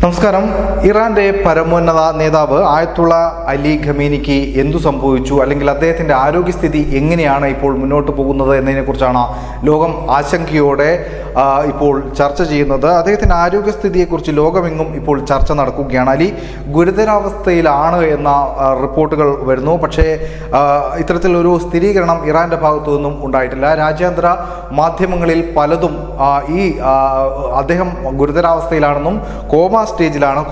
നമസ്കാരം. ഇറാന്റെ പരമോന്നത നേതാവ് ആയത്തുള്ള അലി ഖമീനിക്ക് എന്തു സംഭവിച്ചു, അല്ലെങ്കിൽ അദ്ദേഹത്തിന്റെ ആരോഗ്യസ്ഥിതി എങ്ങനെയാണ് ഇപ്പോൾ മുന്നോട്ട് പോകുന്നത് എന്നതിനെക്കുറിച്ചാണ് ലോകം ആശങ്കയോടെ ഇപ്പോൾ ചർച്ച ചെയ്യുന്നത്. അദ്ദേഹത്തിന്റെ ആരോഗ്യസ്ഥിതിയെക്കുറിച്ച് ലോകമെങ്ങും ഇപ്പോൾ ചർച്ച നടക്കുകയാണ്. അലി ഗുരുതരാവസ്ഥയിലാണ് എന്ന റിപ്പോർട്ടുകൾ വരുന്നു. പക്ഷേ ഇത്തരത്തിലൊരു സ്ഥിരീകരണം ഇറാന്റെ ഭാഗത്തു നിന്നും ഉണ്ടായിട്ടില്ല. രാജ്യാന്തര മാധ്യമങ്ങളിൽ പലതും അദ്ദേഹം ഗുരുതരാവസ്ഥയിലാണെന്നും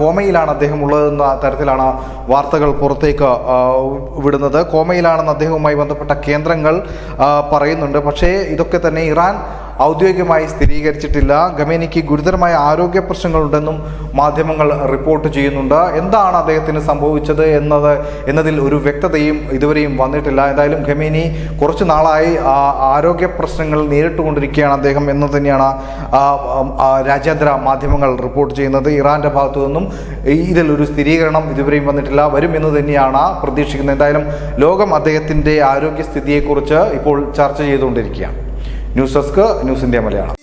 കോമയിലാണ് അദ്ദേഹം ഉള്ളതെന്ന തരത്തിലാണ് വാർത്തകൾ പുറത്തേക്ക് വിടുന്നത്. കോമയിലാണെന്ന് അദ്ദേഹവുമായി ബന്ധപ്പെട്ട കേന്ദ്രങ്ങൾ പറയുന്നുണ്ട്. പക്ഷേ ഇതൊക്കെ തന്നെ ഇറാൻ ഔദ്യോഗികമായി സ്ഥിരീകരിച്ചിട്ടില്ല. ഖമേനിക്ക് ഗുരുതരമായ ആരോഗ്യ പ്രശ്നങ്ങളുണ്ടെന്നും മാധ്യമങ്ങൾ റിപ്പോർട്ട് ചെയ്യുന്നുണ്ട്. എന്താണ് അദ്ദേഹത്തിന് സംഭവിച്ചത് എന്നതിൽ ഒരു വ്യക്തതയും ഇതുവരെയും വന്നിട്ടില്ല. എന്തായാലും ഖമേനി കുറച്ചു നാളായി ആരോഗ്യ പ്രശ്നങ്ങൾ നേരിട്ടുകൊണ്ടിരിക്കുകയാണ് അദ്ദേഹം എന്ന് തന്നെയാണ് രാജ്യാന്തര മാധ്യമങ്ങൾ റിപ്പോർട്ട് ചെയ്യുന്നത്. ഇറാന്റെ ഭാഗത്തു നിന്നും ഇതിലൊരു സ്ഥിരീകരണം ഇതുവരെയും വന്നിട്ടില്ല. വരും എന്ന് തന്നെയാണ് പ്രതീക്ഷിക്കുന്നത്. എന്തായാലും ലോകം അദ്ദേഹത്തിന്റെ ആരോഗ്യസ്ഥിതിയെക്കുറിച്ച് ഇപ്പോൾ ചർച്ച ചെയ്തുകൊണ്ടിരിക്കുകയാണ്. News desk, news India Malayalam.